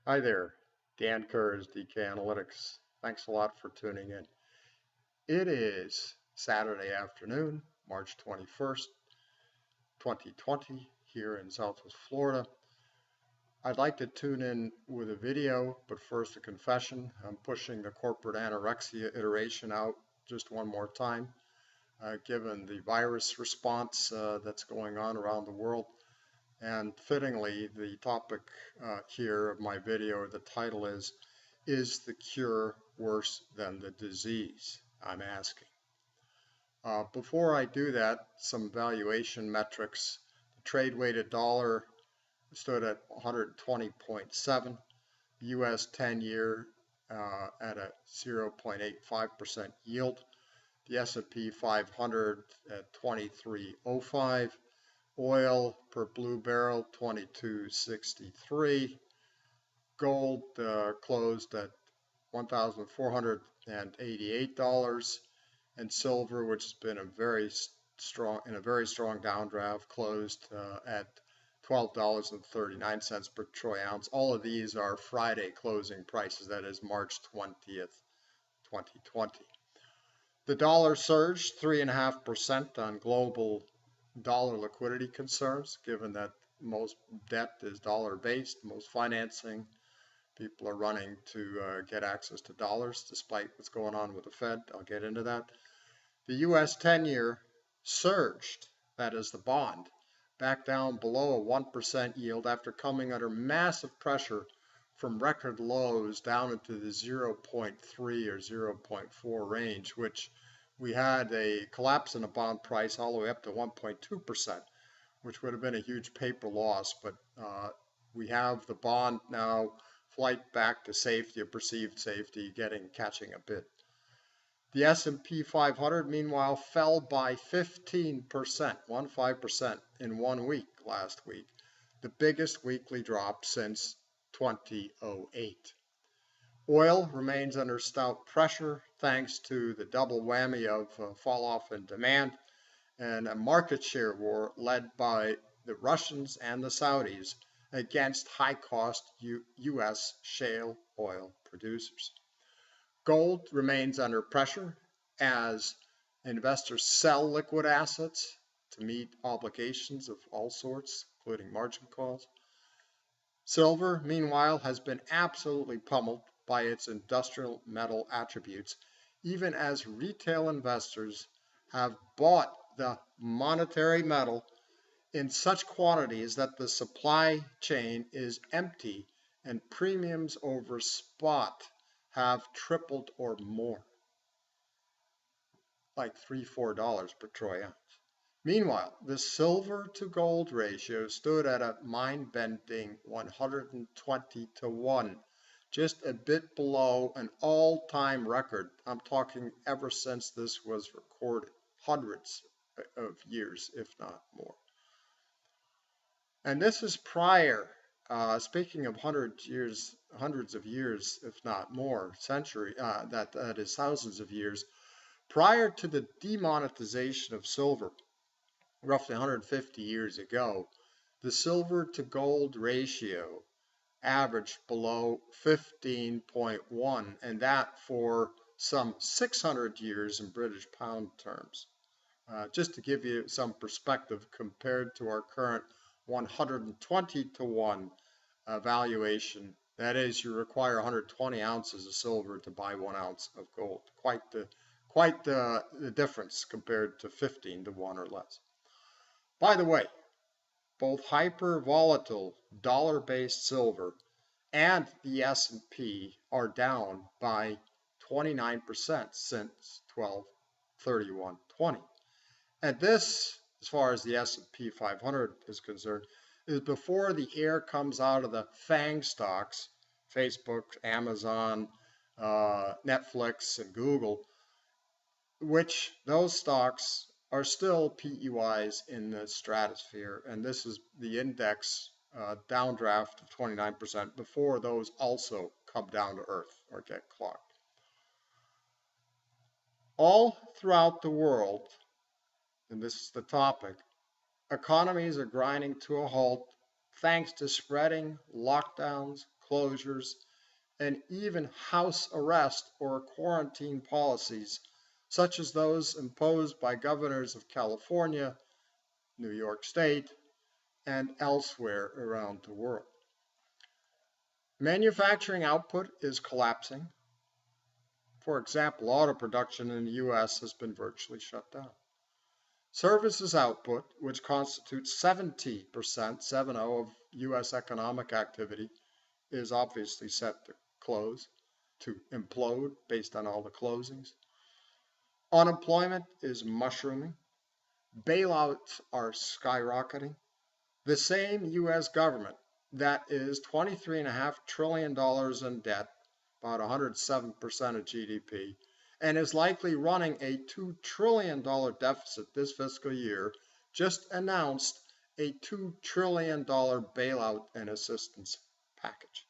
Hi there, Dan Kurz, DK Analytics. Thanks a lot for tuning in. It is Saturday afternoon, March 21st, 2020, here in Southwest Florida. I'd like to tune in with a video, but first a confession. I'm pushing the corporate anorexia iteration out just one more time, given the virus response that's going on around the world. And fittingly, the topic here of my video, the title is the cure worse than the disease? I'm asking. Before I do that, some valuation metrics. The trade weighted dollar stood at 120.7, US 10-year at a 0.85% yield, the S&P 500 at 2305, oil per blue barrel 2263, gold closed at $1,488, and silver, which has been a very strong downdraft, closed at $12.39 per troy ounce. All of these are Friday closing prices, that is March 20th, 2020. The dollar surged 3.5% on global dollar liquidity concerns, given that most debt is dollar based, most financing. People are running to get access to dollars despite what's going on with the Fed. I'll get into that. The US 10-year surged, that is the bond, back down below a 1% yield after coming under massive pressure from record lows down into the 0.3 or 0.4 range, which we had a collapse in the bond price all the way up to 1.2%, which would have been a huge paper loss. But we have the bond now flight back to safety or perceived safety, catching a bit. The S&P 500, meanwhile, fell by 15%, 15% in 1 week last week, the biggest weekly drop since 2008. Oil remains under stout pressure thanks to the double whammy of fall off in demand and a market share war led by the Russians and the Saudis against high-cost U.S. shale oil producers. Gold remains under pressure as investors sell liquid assets to meet obligations of all sorts, including margin calls. Silver, meanwhile, has been absolutely pummeled by its industrial metal attributes, even as retail investors have bought the monetary metal in such quantities that the supply chain is empty and premiums over spot have tripled or more, like $3-4 per troy ounce. Meanwhile, the silver to gold ratio stood at a mind-bending 120 to 1, just a bit below an all-time record. I'm talking ever since this was recorded, hundreds of years, if not more. And this is prior, speaking of hundreds of years, if not more, that is thousands of years, prior to the demonetization of silver, roughly 150 years ago, the silver to gold ratio averaged below 15.1, and that for some 600 years in British pound terms. Just to give you some perspective compared to our current 120 to 1 valuation. That is, you require 120 ounces of silver to buy 1 ounce of gold. Quite the difference compared to 15 to 1 or less. By the way, both hyper volatile dollar-based silver and the S&P are down by 29% since 12/31/20. And this, as far as the S&P 500 is concerned, is before the air comes out of the FANG stocks, Facebook, Amazon, Netflix, and Google, which those stocks are still PEYs in the stratosphere. And this is the index downdraft of 29% before those also come down to earth or get clocked. All throughout the world, and this is the topic, economies are grinding to a halt thanks to spreading lockdowns, closures, and even house arrest or quarantine policies, such as those imposed by governors of California, New York State, and elsewhere around the world. Manufacturing output is collapsing. For example, auto production in the US has been virtually shut down. Services output, which constitutes 70%, 70 of US economic activity, is obviously set to close, to implode based on all the closings. Unemployment is mushrooming. Bailouts are skyrocketing. The same US government that is $23.5 trillion in debt, about 107% of GDP, and is likely running a $2 trillion deficit this fiscal year, just announced a $2 trillion bailout and assistance package.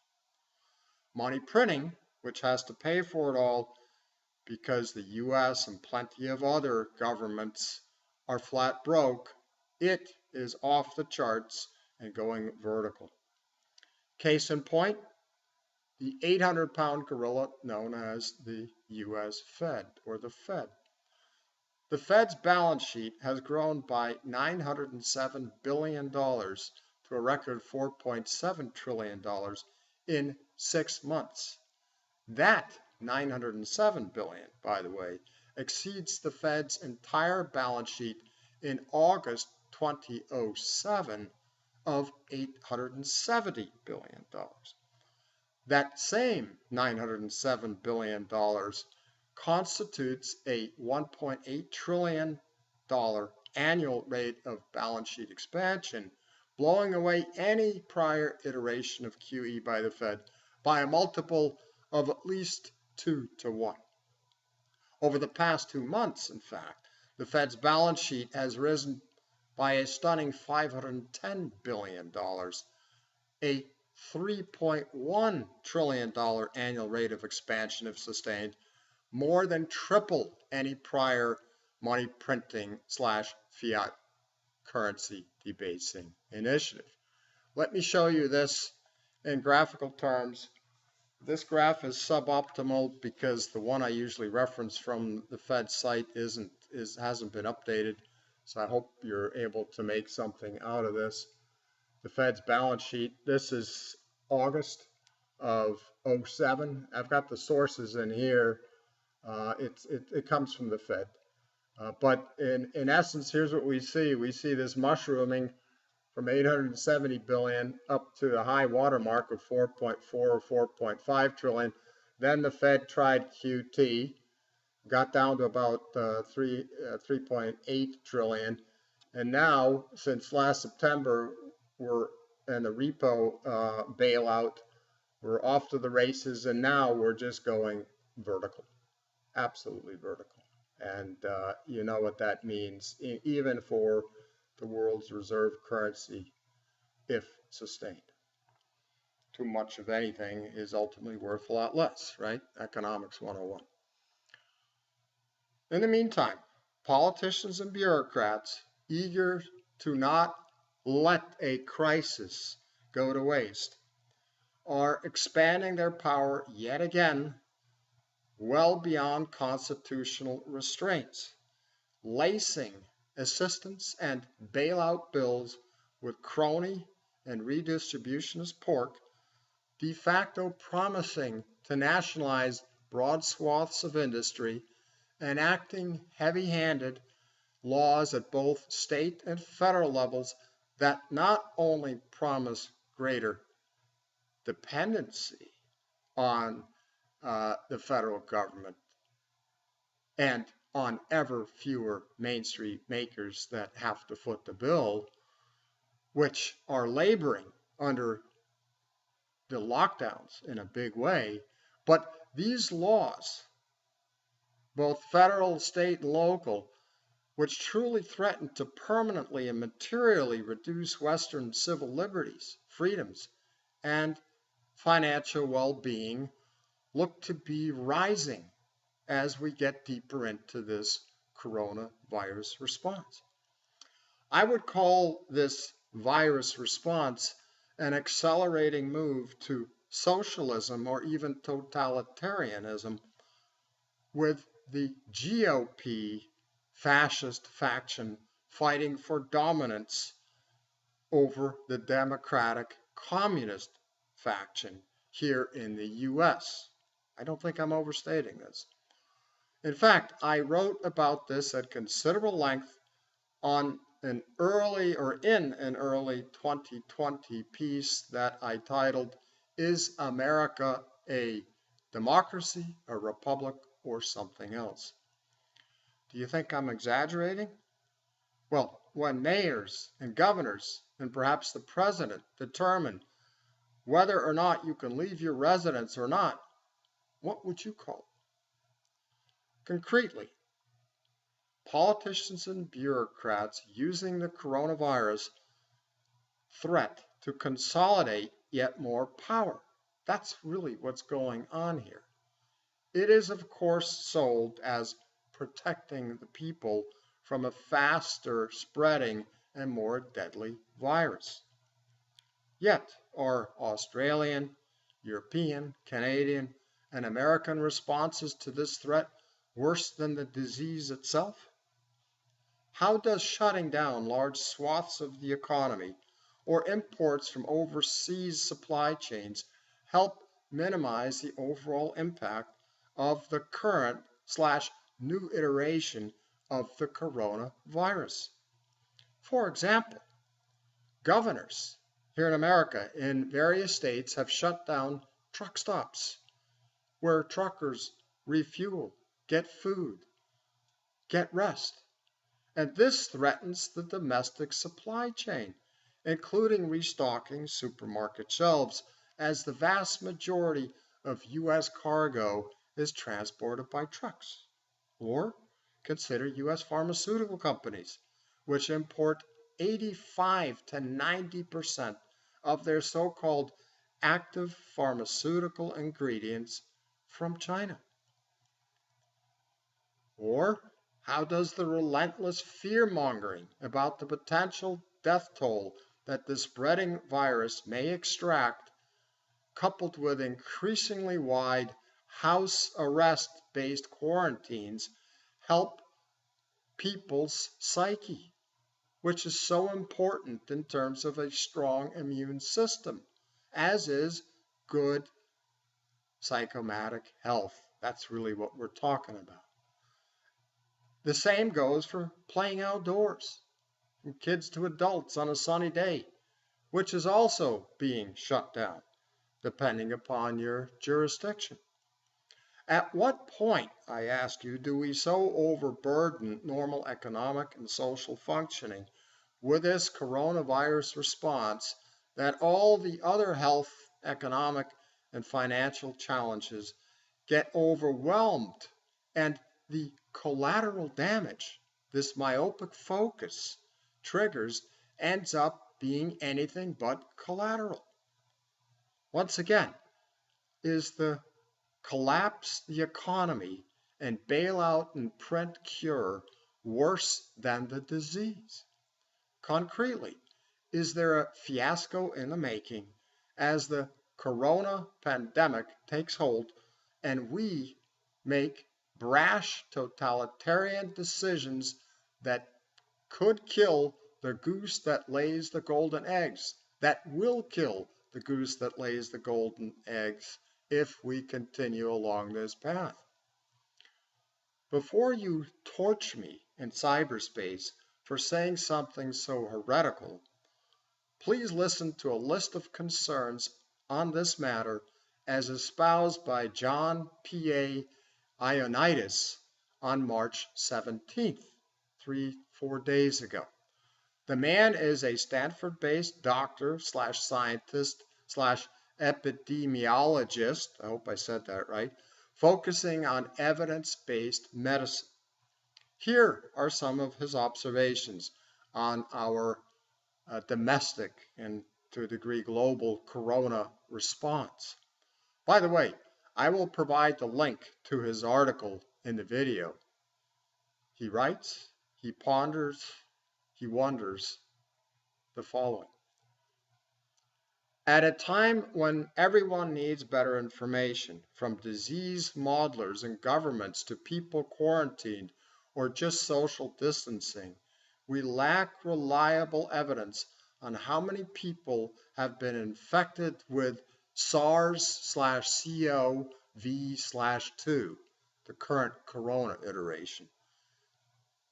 Money printing, which has to pay for it all because the US and plenty of other governments are flat broke, it is off the charts and going vertical. Case in point, the 800-pound gorilla known as the US Fed, or the Fed. The Fed's balance sheet has grown by $907 billion to a record $4.7 trillion in 6 months. That $907 billion, by the way, exceeds the Fed's entire balance sheet in August 2007 of $870 billion. That same $907 billion constitutes a $1.8 trillion annual rate of balance sheet expansion, blowing away any prior iteration of QE by the Fed by a multiple of at least 2 to 1. Over the past 2 months, in fact, the Fed's balance sheet has risen by a stunning $510 billion, a $3.1 trillion annual rate of expansion if sustained, more than triple any prior money printing / fiat currency debasing initiative. Let me show you this in graphical terms. This graph is suboptimal because the one I usually reference from the Fed site hasn't been updated. So I hope you're able to make something out of this. The Fed's balance sheet, this is August of 07. I've got the sources in here. It comes from the Fed. But in essence, here's what we see. We see this mushrooming from 870 billion up to a high watermark of 4.4 or 4.5 trillion. Then the Fed tried QT, got down to about 3.8 trillion. And now, since last September, we're in the repo bailout, we're off to the races, and now we're just going vertical, absolutely vertical. And you know what that means, even for the world's reserve currency, if sustained. Too much of anything is ultimately worth a lot less, right? Economics 101. In the meantime, politicians and bureaucrats, eager to not let a crisis go to waste, are expanding their power yet again well beyond constitutional restraints, lacing assistance and bailout bills with crony and redistributionist pork, de facto promising to nationalize broad swaths of industry, enacting heavy-handed laws at both state and federal levels that not only promise greater dependency on the federal government and on ever fewer Main Street makers that have to foot the bill, which are laboring under the lockdowns in a big way. But these laws, both federal, state, and local, which truly threaten to permanently and materially reduce Western civil liberties, freedoms, and financial well-being, look to be rising as we get deeper into this coronavirus response. I would call this virus response an accelerating move to socialism or even totalitarianism, with the GOP fascist faction fighting for dominance over the Democratic Communist faction here in the US. I don't think I'm overstating this. In fact, I wrote about this at considerable length on in an early 2020 piece that I titled, "Is America a Democracy, a Republic, or something else?" Do you think I'm exaggerating? Well, when mayors and governors and perhaps the president determine whether or not you can leave your residence or not, what would you call it? Concretely, politicians and bureaucrats using the coronavirus threat to consolidate yet more power. That's really what's going on here. It is, of course, sold as protecting the people from a faster spreading and more deadly virus. Yet, are Australian, European, Canadian, and American responses to this threat worse than the disease itself? How does shutting down large swaths of the economy or imports from overseas supply chains help minimize the overall impact of the current / new iteration of the coronavirus? For example, governors here in America in various states have shut down truck stops where truckers refuel, get food, get rest. And this threatens the domestic supply chain, including restocking supermarket shelves, as the vast majority of U.S. cargo is transported by trucks. Or consider U.S. pharmaceutical companies, which import 85 to 90% of their so-called active pharmaceutical ingredients from China. Or how does the relentless fear-mongering about the potential death toll that the spreading virus may extract, coupled with increasingly wide house arrest-based quarantines, help people's psyche, which is so important in terms of a strong immune system, as is good psychosomatic health? That's really what we're talking about. The same goes for playing outdoors, from kids to adults on a sunny day, which is also being shut down, depending upon your jurisdiction. At what point, I ask you, do we so overburden normal economic and social functioning with this coronavirus response that all the other health, economic, and financial challenges get overwhelmed, and the collateral damage this myopic focus triggers ends up being anything but collateral? Once again, is the collapse the economy and bailout and print cure worse than the disease? Concretely, is there a fiasco in the making as the corona pandemic takes hold and we make brash totalitarian decisions that could kill the goose that lays the golden eggs, that will kill the goose that lays the golden eggs if we continue along this path? Before you torch me in cyberspace for saying something so heretical, please listen to a list of concerns on this matter as espoused by John P.A. Ioannidis on March 17th, 4 days ago. The man is a Stanford-based doctor / scientist / epidemiologist, I hope I said that right, focusing on evidence-based medicine. Here are some of his observations on our domestic and to a degree global corona response. By the way, I will provide the link to his article in the video. He writes, he ponders, he wonders the following. At a time when everyone needs better information, from disease modelers and governments to people quarantined or just social distancing, we lack reliable evidence on how many people have been infected with SARS/CoV/2, the current corona iteration,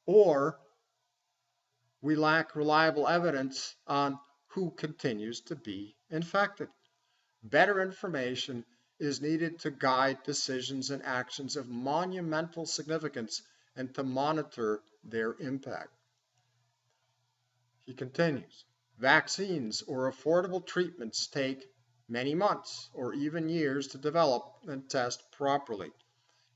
or we lack reliable evidence on who continues to be infected. Better information is needed to guide decisions and actions of monumental significance and to monitor their impact. He continues, vaccines or affordable treatments take many months or even years to develop and test properly.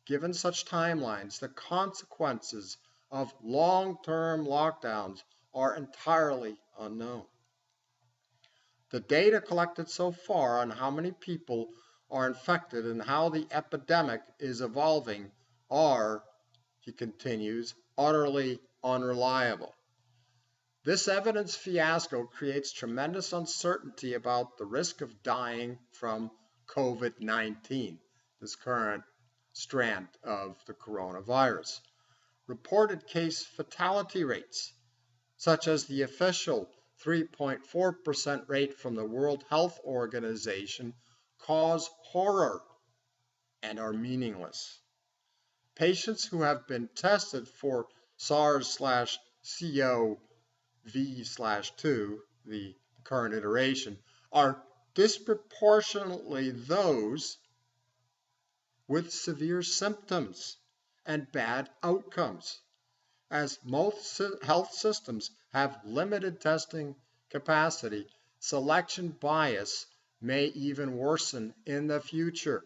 Given such timelines, the consequences of long-term lockdowns are entirely unknown. The data collected so far on how many people are infected and how the epidemic is evolving are, he continues, utterly unreliable. This evidence fiasco creates tremendous uncertainty about the risk of dying from COVID-19, this current strand of the coronavirus. Reported case fatality rates, such as the official 3.4% rate from the World Health Organization, cause horror and are meaningless. Patients who have been tested for SARS/CoV/2, the current iteration, are disproportionately those with severe symptoms and bad outcomes. As most health systems have limited testing capacity, selection bias may even worsen in the future.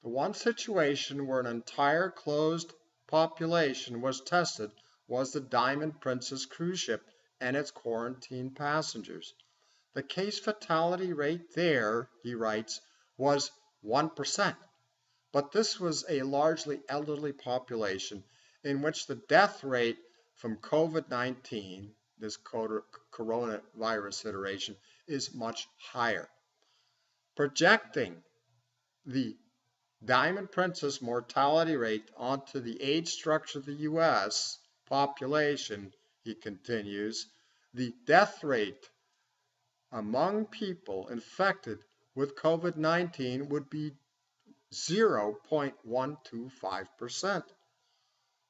The one situation where an entire closed population was tested was the Diamond Princess cruise ship and its quarantined passengers. The case fatality rate there, he writes, was 1%. But this was a largely elderly population in which the death rate from COVID-19, this coronavirus iteration, is much higher. Projecting the Diamond Princess mortality rate onto the age structure of the U.S. population, he continues, the death rate among people infected with COVID-19 would be 0.125%.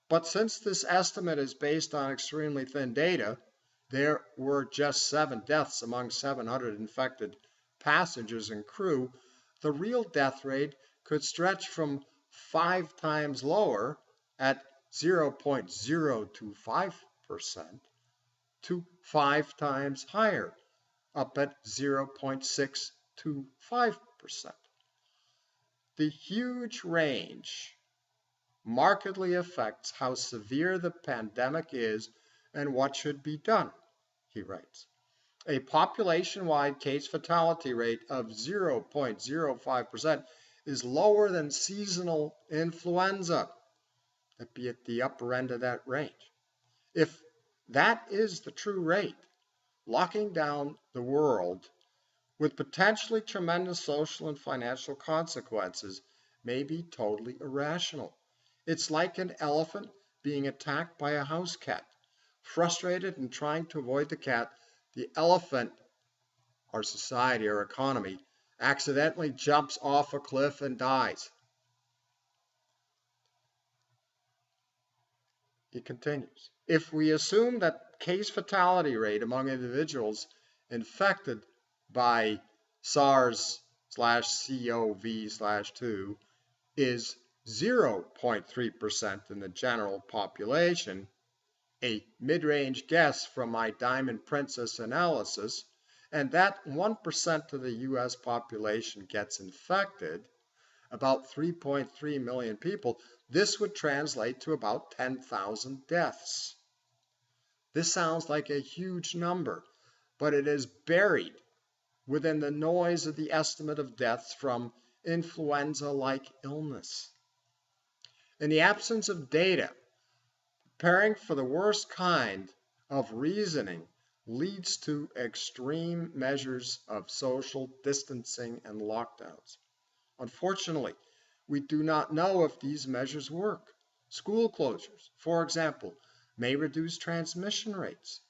But since this estimate is based on extremely thin data, there were just 7 deaths among 700 infected passengers and crew, the real death rate could stretch from 5 times lower at 0.025% to 5 times higher, up at 0.625%. The huge range markedly affects how severe the pandemic is and what should be done, he writes. A population-wide case fatality rate of 0.05% is lower than seasonal influenza. That'd be at the upper end of that range. If that is the true rate, locking down the world with potentially tremendous social and financial consequences may be totally irrational. It's like an elephant being attacked by a house cat. Frustrated and trying to avoid the cat, the elephant, our society, our economy, accidentally jumps off a cliff and dies. He continues, if we assume that case fatality rate among individuals infected by SARS/CoV/2 is 0.3% in the general population, a mid-range guess from my Diamond Princess analysis, and that 1% of the US population gets infected, about 3.3 million people, this would translate to about 10,000 deaths. This sounds like a huge number, but it is buried within the noise of the estimate of deaths from influenza-like illness. In the absence of data, preparing for the worst kind of reasoning leads to extreme measures of social distancing and lockdowns. Unfortunately, we do not know if these measures work. School closures, for example, may reduce transmission rates,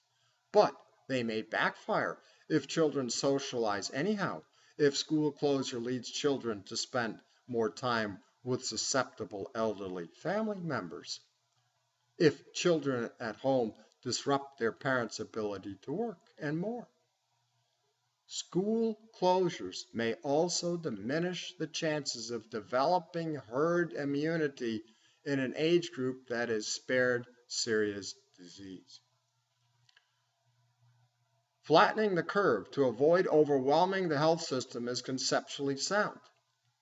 but they may backfire if children socialize anyhow, if school closure leads children to spend more time with susceptible elderly family members, if children at home disrupt their parents' ability to work, and more. School closures may also diminish the chances of developing herd immunity in an age group that is spared serious disease. Flattening the curve to avoid overwhelming the health system is conceptually sound.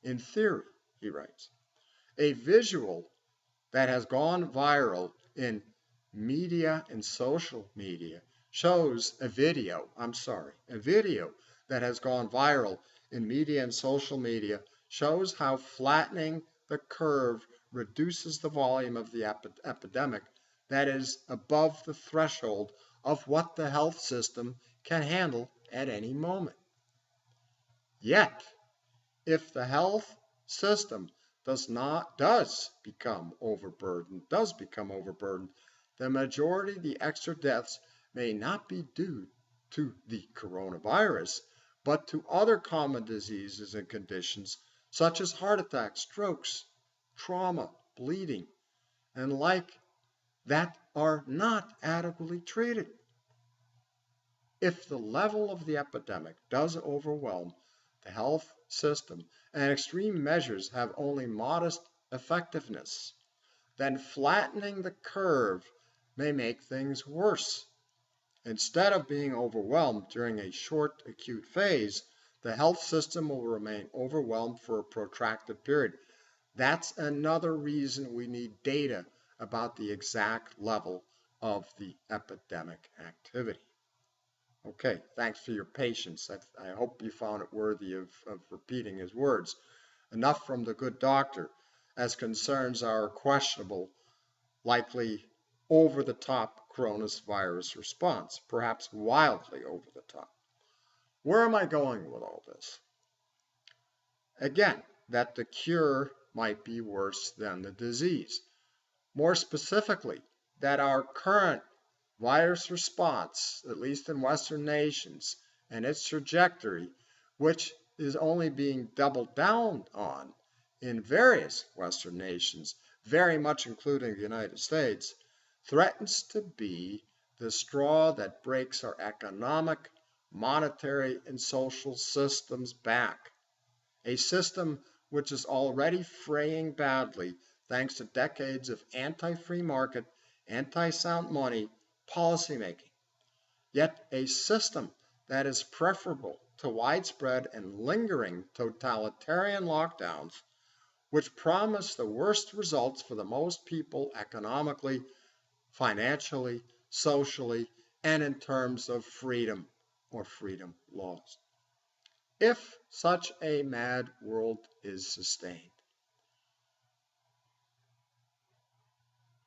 In theory, he writes, a visual that has gone viral in media and social media shows a video that has gone viral in media and social media shows how flattening the curve reduces the volume of the epidemic that is above the threshold of what the health system can handle at any moment. Yet, if the health system does become overburdened, the majority of the extra deaths may not be due to the coronavirus, but to other common diseases and conditions such as heart attacks, strokes, trauma, bleeding, and like that are not adequately treated. If the level of the epidemic does overwhelm the health system and extreme measures have only modest effectiveness, then flattening the curve may make things worse. Instead of being overwhelmed during a short acute phase, the health system will remain overwhelmed for a protracted period. That's another reason we need data about the exact level of the epidemic activity. Okay, thanks for your patience. I hope you found it worthy of repeating his words. Enough from the good doctor as concerns our questionable, likely over-the-top coronavirus response, perhaps wildly over the top. Where am I going with all this? Again, that the cure might be worse than the disease. More specifically, that our current virus response, at least in Western nations, and its trajectory, which is only being doubled down on in various Western nations, very much including the United States, threatens to be the straw that breaks our economic, monetary, and social systems back. A system which is already fraying badly thanks to decades of anti-free market, anti-sound money policymaking, yet a system that is preferable to widespread and lingering totalitarian lockdowns, which promise the worst results for the most people economically, financially, socially, and in terms of freedom or freedom laws. If such a mad world is sustained,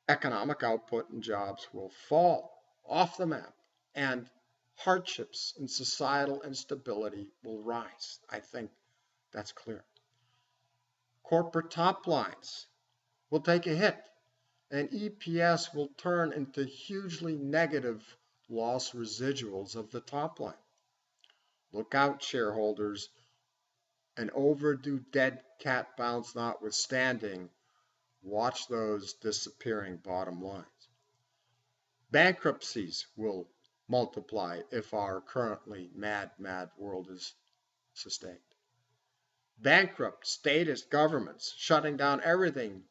economic output and jobs will fall off the map, and hardships and societal instability will rise. I think that's clear. Corporate top lines will take a hit, and EPS will turn into hugely negative loss residuals of the top line. Look out, shareholders. An overdue dead cat bounce notwithstanding, watch those disappearing bottom lines. Bankruptcies will multiply if our currently mad world is sustained. Bankrupt statist governments shutting down everything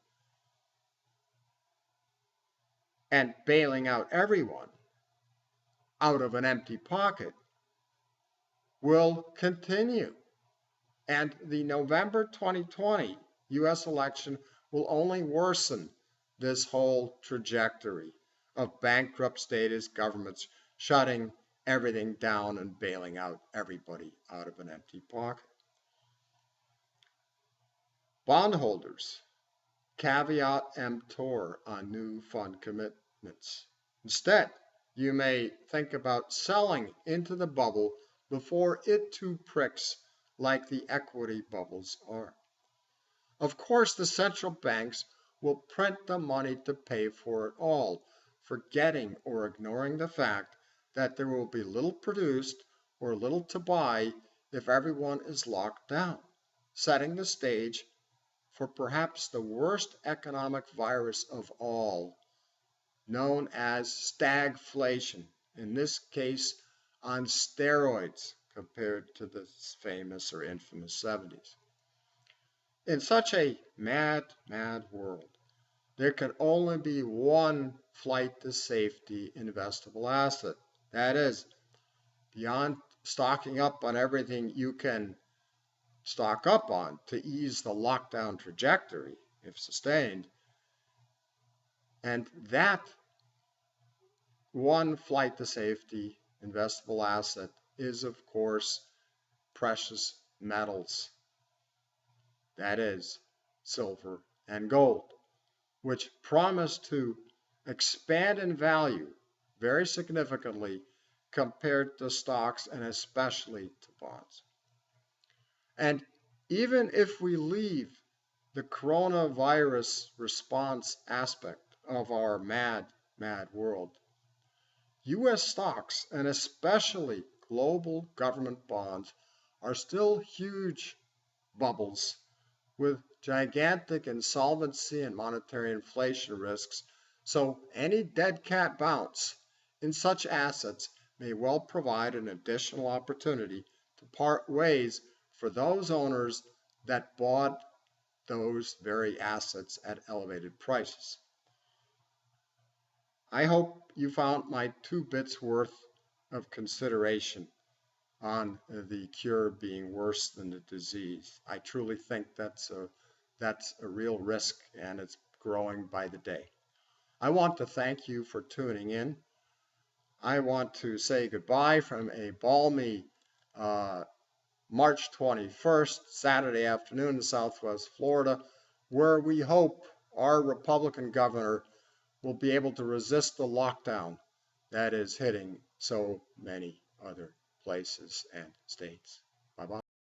and bailing out everyone out of an empty pocket will continue. And the November 2020 US election will only worsen this whole trajectory of bankrupt statist governments shutting everything down and bailing out everybody out of an empty pocket. Bondholders, caveat emptor on new fund commitments. Instead, you may think about selling into the bubble before it too pricks like the equity bubbles are. Of course, the central banks will print the money to pay for it all, forgetting or ignoring the fact that there will be little produced or little to buy if everyone is locked down, setting the stage for perhaps the worst economic virus of all, known as stagflation, in this case on steroids compared to the famous or infamous 70s. In such a mad, mad world, there can only be one flight to safety investable asset. That is, beyond stocking up on everything you can stock up on to ease the lockdown trajectory, if sustained, and that one flight to safety investable asset is, of course, precious metals. That is, silver and gold, which promise to expand in value very significantly compared to stocks and especially to bonds. And even if we leave the coronavirus response aspect of our mad, mad world, US stocks and especially global government bonds are still huge bubbles with gigantic insolvency and monetary inflation risks, so any dead cat bounce in such assets may well provide an additional opportunity to part ways for those owners that bought those very assets at elevated prices. I hope you found my 2 bits worth of consideration on the cure being worse than the disease. I truly think that's a real risk, and it's growing by the day. I want to thank you for tuning in. I want to say goodbye from a balmy March 21st, Saturday afternoon in Southwest Florida, where we hope our Republican governor will be able to resist the lockdown that is hitting so many other places and states. Bye-bye.